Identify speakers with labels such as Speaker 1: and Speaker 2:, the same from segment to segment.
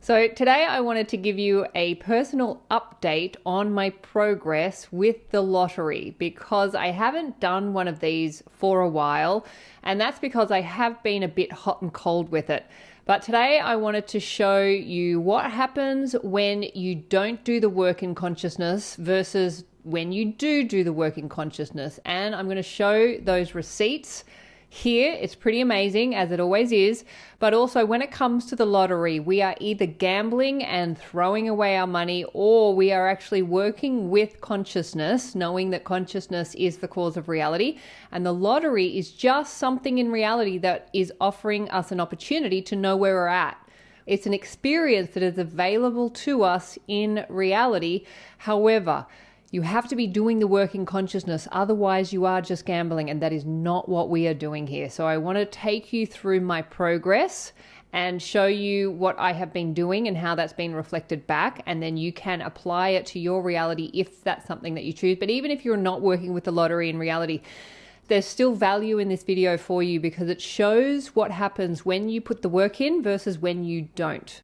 Speaker 1: So today I wanted to give you a personal update on my progress with the lottery because I haven't done one of these for a while, and that's because I have been a bit hot and cold with it. But today I wanted to show you what happens when you don't do the work in consciousness versus when you do the work in consciousness. And I'm going to show those receipts here. It's pretty amazing, as it always is. But also when it comes to the lottery, we are either gambling and throwing away our money, or we are actually working with consciousness, knowing that consciousness is the cause of reality. And the lottery is just something in reality that is offering us an opportunity to know where we're at. It's an experience that is available to us in reality. However, you have to be doing the work in consciousness, otherwise you are just gambling, and that is not what we are doing here. So I want to take you through my progress and show you what I have been doing and how that's been reflected back, and then you can apply it to your reality if that's something that you choose. But even if you're not working with the lottery in reality, there's still value in this video for you because it shows what happens when you put the work in versus when you don't.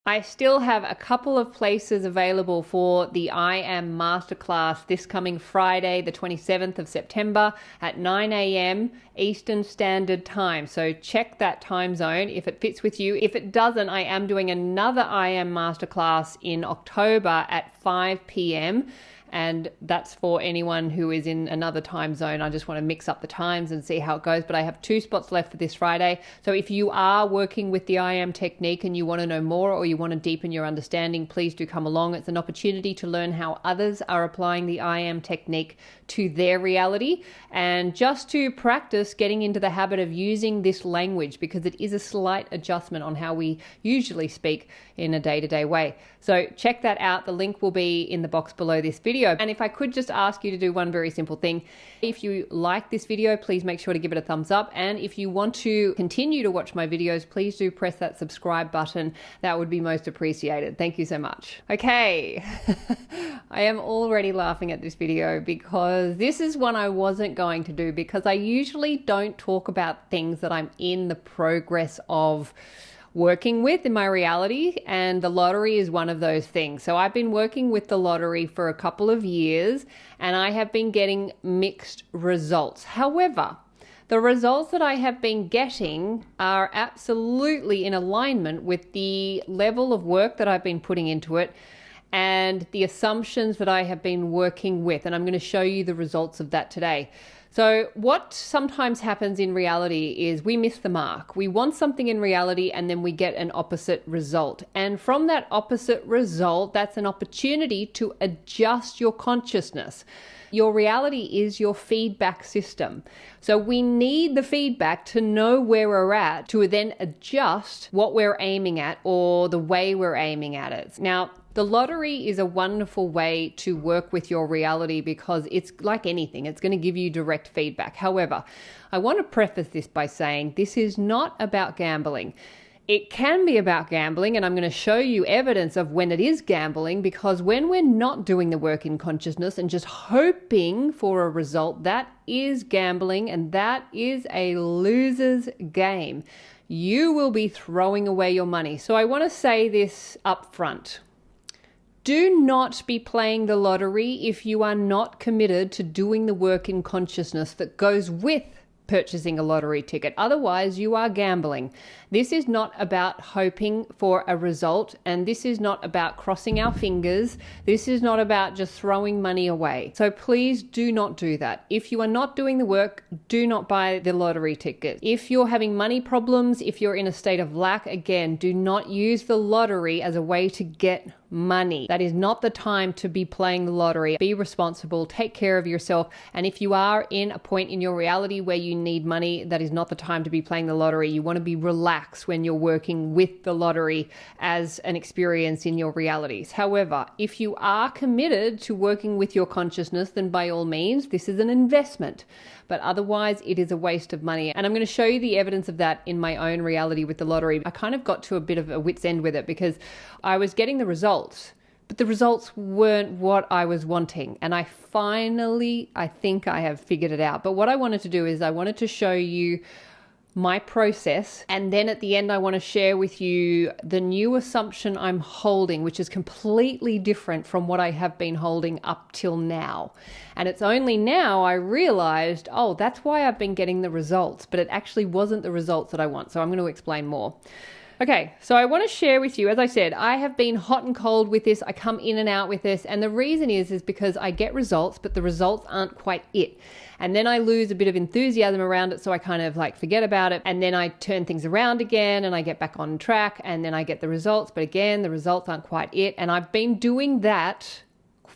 Speaker 1: I still have a couple of places available for the I Am Masterclass this coming Friday, the 27th of September at 9 a.m. Eastern Standard Time. So check that time zone if it fits with you. If it doesn't, I am doing another I Am Masterclass in October at 5 p.m. And that's for anyone who is in another time zone. I just want to mix up the times and see how it goes. But I have 2 spots left for this Friday. So if you are working with the I Am technique and you want to know more or you want to deepen your understanding, please do come along. It's an opportunity to learn how others are applying the I Am technique to their reality, and just to practice getting into the habit of using this language, because it is a slight adjustment on how we usually speak in a day-to-day way. So check that out. The link will be in the box below this video. And if I could just ask you to do one very simple thing. If you like this video, please make sure to give it a thumbs up. And if you want to continue to watch my videos, please do press that subscribe button. That would be most appreciated. Thank you so much. Okay. I am already laughing at this video because this is one I wasn't going to do, because I usually don't talk about things that I'm in the progress of working with in my reality, and the lottery is one of those things. So I've been working with the lottery for a couple of years and I have been getting mixed results. However, the results that I have been getting are absolutely in alignment with the level of work that I've been putting into it and the assumptions that I have been working with. And I'm going to show you the results of that today. So what sometimes happens in reality is we miss the mark. We want something in reality and then we get an opposite result. And from that opposite result, that's an opportunity to adjust your consciousness. Your reality is your feedback system. So we need the feedback to know where we're at, to then adjust what we're aiming at or the way we're aiming at it. Now, the lottery is a wonderful way to work with your reality because it's like anything, it's going to give you direct feedback. However, I want to preface this by saying this is not about gambling. It can be about gambling, and I'm going to show you evidence of when it is gambling, because when we're not doing the work in consciousness and just hoping for a result, that is gambling, and that is a loser's game. You will be throwing away your money. So I want to say this up front. Do not be playing the lottery if you are not committed to doing the work in consciousness that goes with purchasing a lottery ticket. Otherwise, you are gambling. This is not about hoping for a result, and this is not about crossing our fingers. This is not about just throwing money away. So please do not do that. If you are not doing the work, do not buy the lottery ticket. If you're having money problems, if you're in a state of lack, again, do not use the lottery as a way to get money. That is not the time to be playing the lottery. Be responsible, take care of yourself, and if you are in a point in your reality where you need money, that is not the time to be playing the lottery. You want to be relaxed when you're working with the lottery as an experience in your realities. However, if you are committed to working with your consciousness, then by all means, this is an investment. But otherwise, it is a waste of money. And I'm going to show you the evidence of that in my own reality with the lottery. I kind of got to a bit of a wit's end with it because I was getting the results, but the results weren't what I was wanting. And I think I have figured it out. But what I wanted to do is I wanted to show you my process. And then at the end, I want to share with you the new assumption I'm holding, which is completely different from what I have been holding up till now. And it's only now I realized, oh, that's why I've been getting the results, but it actually wasn't the results that I want. So I'm going to explain more. Okay, so I want to share with you, as I said, I have been hot and cold with this. I come in and out with this. And the reason is because I get results, but the results aren't quite it. And then I lose a bit of enthusiasm around it. So I kind of like forget about it. And then I turn things around again and I get back on track and then I get the results. But again, the results aren't quite it. And I've been doing that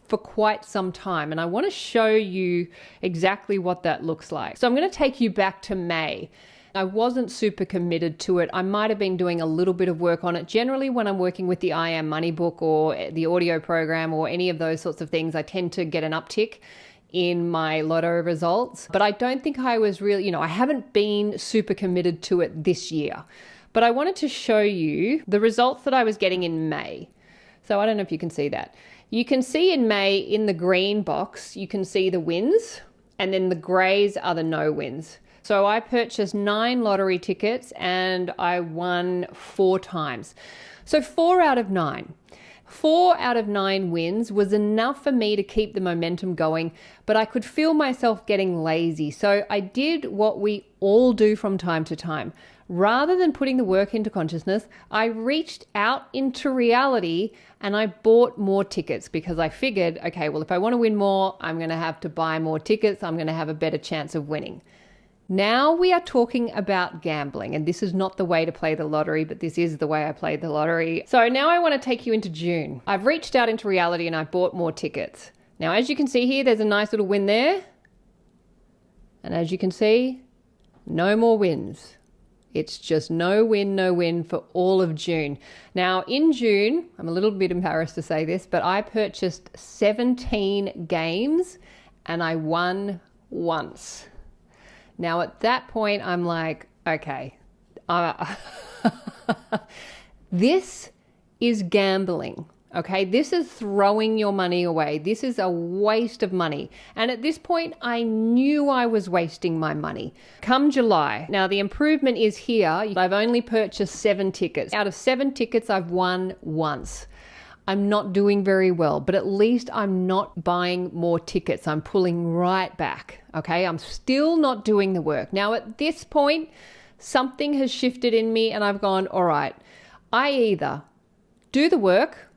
Speaker 1: for quite some time. And I want to show you exactly what that looks like. So I'm going to take you back to May. I wasn't super committed to it. I might have been doing a little bit of work on it. Generally, when I'm working with the I Am Money book or the audio program or any of those sorts of things, I tend to get an uptick in my lotto results. But I don't think I was really, I haven't been super committed to it this year. But I wanted to show you the results that I was getting in May. So I don't know if you can see that. You can see in May in the green box, you can see the wins, and then the grays are the no wins. So I purchased 9 lottery tickets and I won 4 times. So 4 out of 9. 4 out of 9 wins was enough for me to keep the momentum going, but I could feel myself getting lazy. So I did what we all do from time to time. Rather than putting the work into consciousness, I reached out into reality and I bought more tickets because I figured, okay, well, if I want to win more, I'm going to have to buy more tickets. I'm going to have a better chance of winning. Now we are talking about gambling, and this is not the way to play the lottery, but this is the way I played the lottery. So now I want to take you into June. I've reached out into reality and I bought more tickets. Now, as you can see here, there's a nice little win there. And as you can see, no more wins. It's just no win for all of June. Now in June, I'm a little bit embarrassed to say this, but I purchased 17 games and I won once. Now, at that point, I'm like, okay, this is gambling, okay? This is throwing your money away. This is a waste of money. And at this point, I knew I was wasting my money. Come July, now the improvement is here. I've only purchased 7 tickets. Out of 7 tickets, I've won once. I'm not doing very well, but at least I'm not buying more tickets. I'm pulling right back, okay? I'm still not doing the work. Now, at this point, something has shifted in me and I've gone, all right, I either do the work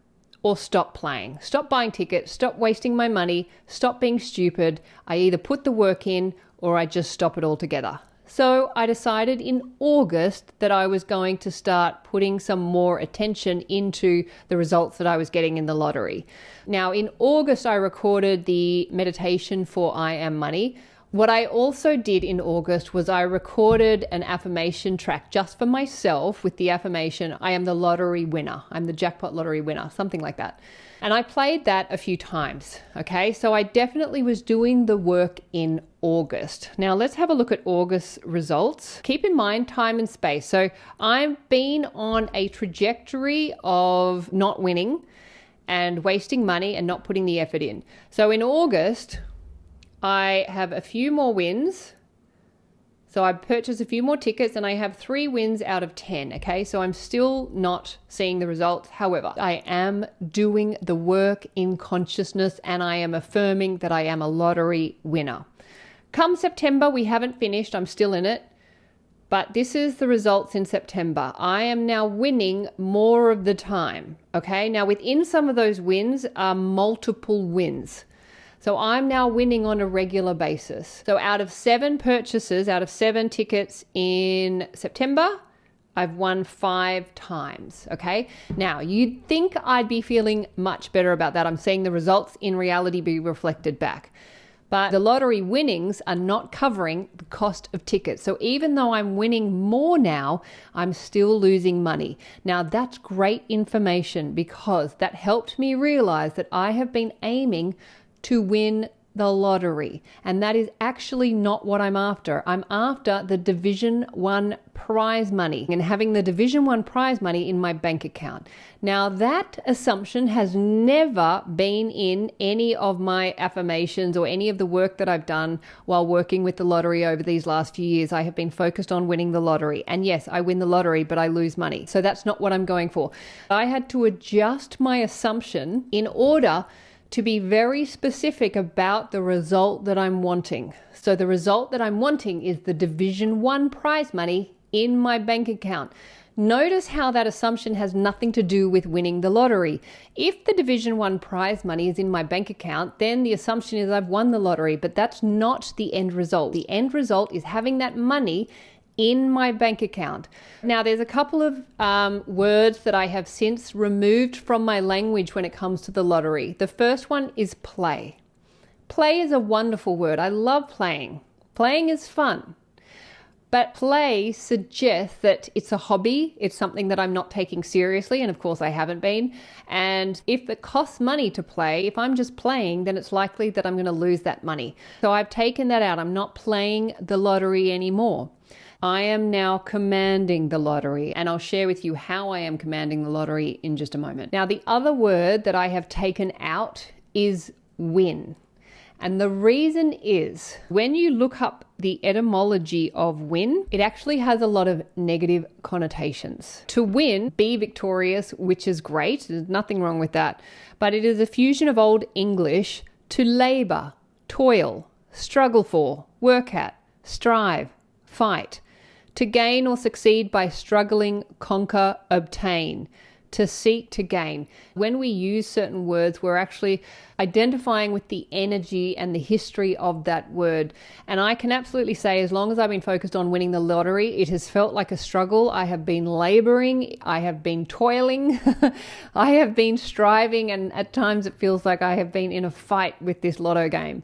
Speaker 1: or stop playing. Stop buying tickets, stop wasting my money, stop being stupid. I either put the work in or I just stop it altogether. So I decided in August that I was going to start putting some more attention into the results that I was getting in the lottery. Now in August, I recorded the meditation for I Am Money. What I also did in August was I recorded an affirmation track just for myself with the affirmation, I am the lottery winner. I'm the jackpot lottery winner, something like that. And I played that a few times, okay? So I definitely was doing the work in August. Now let's have a look at August results. Keep in mind time and space. So I've been on a trajectory of not winning and wasting money and not putting the effort in. So in August, I have a few more wins. So I purchased a few more tickets and I have 3 wins out of 10, okay? So I'm still not seeing the results. However, I am doing the work in consciousness and I am affirming that I am a lottery winner. Come September, we haven't finished. I'm still in it. But this is the results in September. I am now winning more of the time, okay? Now within some of those wins are multiple wins. So I'm now winning on a regular basis. So out of 7 purchases, out of 7 tickets in September, I've won 5 times, okay? Now, you'd think I'd be feeling much better about that. I'm seeing the results in reality be reflected back. But the lottery winnings are not covering the cost of tickets. So even though I'm winning more now, I'm still losing money. Now that's great information because that helped me realize that I have been aiming to win the lottery. And that is actually not what I'm after. I'm after the Division 1 prize money and having the Division 1 prize money in my bank account. Now, that assumption has never been in any of my affirmations or any of the work that I've done while working with the lottery over these last few years. I have been focused on winning the lottery. And yes, I win the lottery, but I lose money. So that's not what I'm going for. I had to adjust my assumption in order to be very specific about the result that I'm wanting. So the result that I'm wanting is the Division 1 prize money in my bank account. Notice how that assumption has nothing to do with winning the lottery. If the Division 1 prize money is in my bank account, then the assumption is I've won the lottery, but that's not the end result. The end result is having that money in my bank account. Now, there's a couple of words that I have since removed from my language when it comes to the lottery. The first one is play. Play is a wonderful word. I love playing. Playing is fun. But play suggests that it's a hobby. It's something that I'm not taking seriously. And of course, I haven't been. And if it costs money to play, if I'm just playing, then it's likely that I'm going to lose that money. So I've taken that out. I'm not playing the lottery anymore. I am now commanding the lottery, and I'll share with you how I am commanding the lottery in just a moment. Now, the other word that I have taken out is win. And the reason is when you look up the etymology of win, it actually has a lot of negative connotations. To win, be victorious, which is great. There's nothing wrong with that. But it is a fusion of Old English to labor, toil, struggle for, work at, strive, fight. To gain or succeed by struggling, conquer, obtain. To seek to gain. When we use certain words, we're actually identifying with the energy and the history of that word. And I can absolutely say, as long as I've been focused on winning the lottery, it has felt like a struggle. I have been laboring. I have been toiling. I have been striving. And at times it feels like I have been in a fight with this lotto game.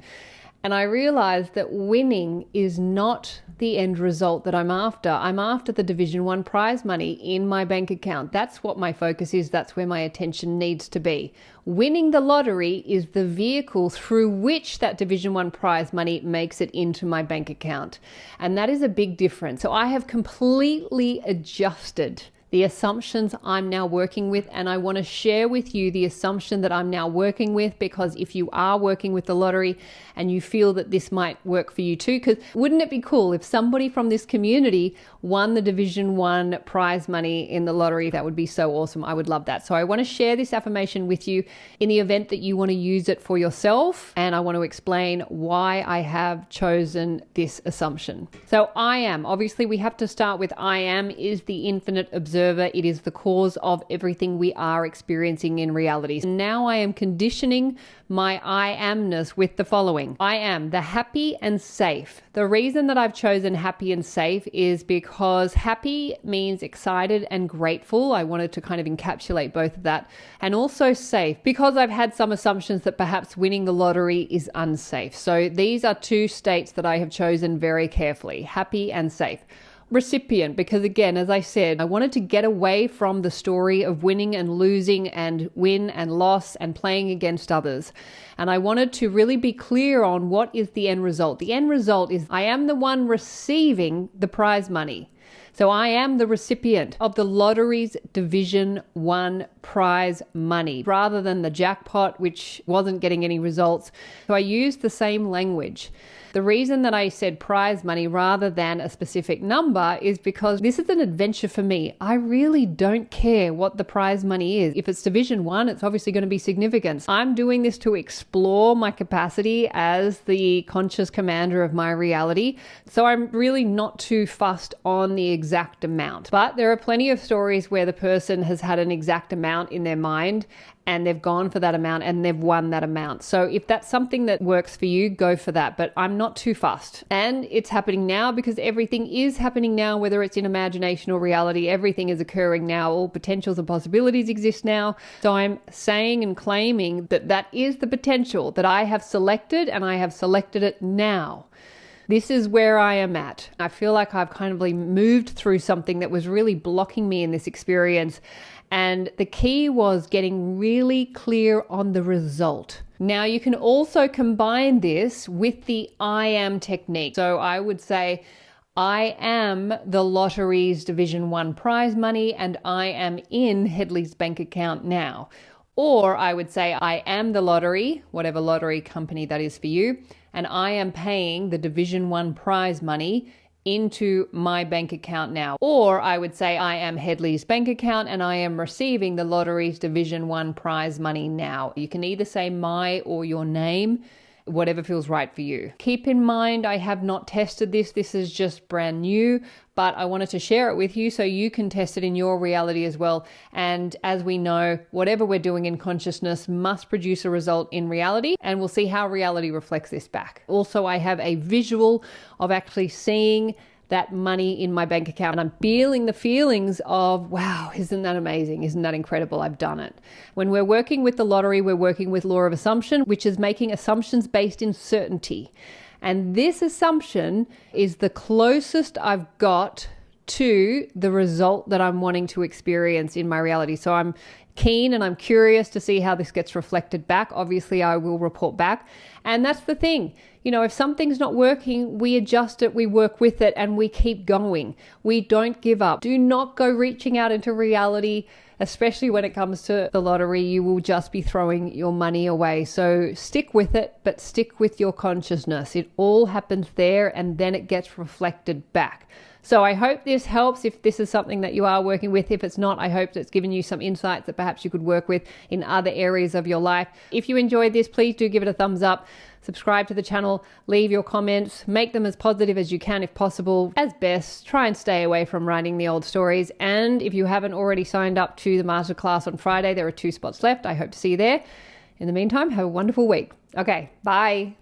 Speaker 1: And I realized that winning is not the end result that I'm after. I'm after the Division 1 prize money in my bank account. That's what my focus is. That's where my attention needs to be. Winning the lottery is the vehicle through which that Division 1 prize money makes it into my bank account. And that is a big difference. So I have completely adjusted the assumptions I'm now working with, and I want to share with you the assumption that I'm now working with, because if you are working with the lottery and you feel that this might work for you too, because wouldn't it be cool if somebody from this community won the Division 1 prize money in the lottery? That would be so awesome. I would love that. So I want to share this affirmation with you in the event that you want to use it for yourself, and I want to explain why I have chosen this assumption. So I am, obviously we have to start with I am is the infinite observer. It is the cause of everything we are experiencing in reality. So now I am conditioning my I amness with the following. I am the happy and safe. The reason that I've chosen happy and safe is because happy means excited and grateful. I wanted to kind of encapsulate both of that. And also safe, because I've had some assumptions that perhaps winning the lottery is unsafe. So these are two states that I have chosen very carefully, happy and safe. Recipient, because again, as I said, I wanted to get away from the story of winning and losing and win and loss and playing against others. And I wanted to really be clear on what is the end result. The end result is I am the one receiving the prize money. So I am the recipient of the lottery's Division 1 prize money rather than the jackpot, which wasn't getting any results. So I used the same language. The reason that I said prize money rather than a specific number is because this is an adventure for me. I really don't care what the prize money is. If it's Division 1, it's obviously going to be significant. I'm doing this to explore my capacity as the conscious commander of my reality. So I'm really not too fussed on the exact amount. But there are plenty of stories where the person has had an exact amount in their mind and they've gone for that amount and they've won that amount. So if that's something that works for you, go for that. But I'm not too fussed. And it's happening now because everything is happening now, whether it's in imagination or reality, everything is occurring now. All potentials and possibilities exist now. So I'm saying and claiming that that is the potential that I have selected, and I have selected it now. This is where I am at. I feel like I've kind of moved through something that was really blocking me in this experience. And the key was getting really clear on the result. Now, you can also combine this with the I am technique. So I would say, I am the lottery's Division 1 prize money and I am in Hedley's bank account now. Or I would say, I am the lottery, whatever lottery company that is for you, and I am paying the Division 1 prize money into my bank account now. Or I would say, I am Hedley's bank account and I am receiving the lottery's Division 1 prize money now. You can either say my or your name, whatever feels right for you. Keep in mind, I have not tested this. This is just brand new, but I wanted to share it with you so you can test it in your reality as well. And as we know, whatever we're doing in consciousness must produce a result in reality, and we'll see how reality reflects this back. Also, I have a visual of actually seeing that money in my bank account. And I'm feeling the feelings of, wow, isn't that amazing? Isn't that incredible? I've done it. When we're working with the lottery, we're working with law of assumption, which is making assumptions based in certainty. And this assumption is the closest I've got to the result that I'm wanting to experience in my reality. So I'm keen and I'm curious to see how this gets reflected back. Obviously, I will report back. And that's the thing. If something's not working, we adjust it, we work with it, and we keep going. We don't give up. Do not go reaching out into reality, especially when it comes to the lottery. You will just be throwing your money away. So stick with it, but stick with your consciousness. It all happens there, and then it gets reflected back. So I hope this helps if this is something that you are working with. If it's not, I hope that it's given you some insights that perhaps you could work with in other areas of your life. If you enjoyed this, please do give it a thumbs up. Subscribe to the channel, leave your comments, make them as positive as you can if possible. As best, try and stay away from writing the old stories. And if you haven't already signed up to the masterclass on Friday, there are 2 spots left. I hope to see you there. In the meantime, have a wonderful week. Okay, bye.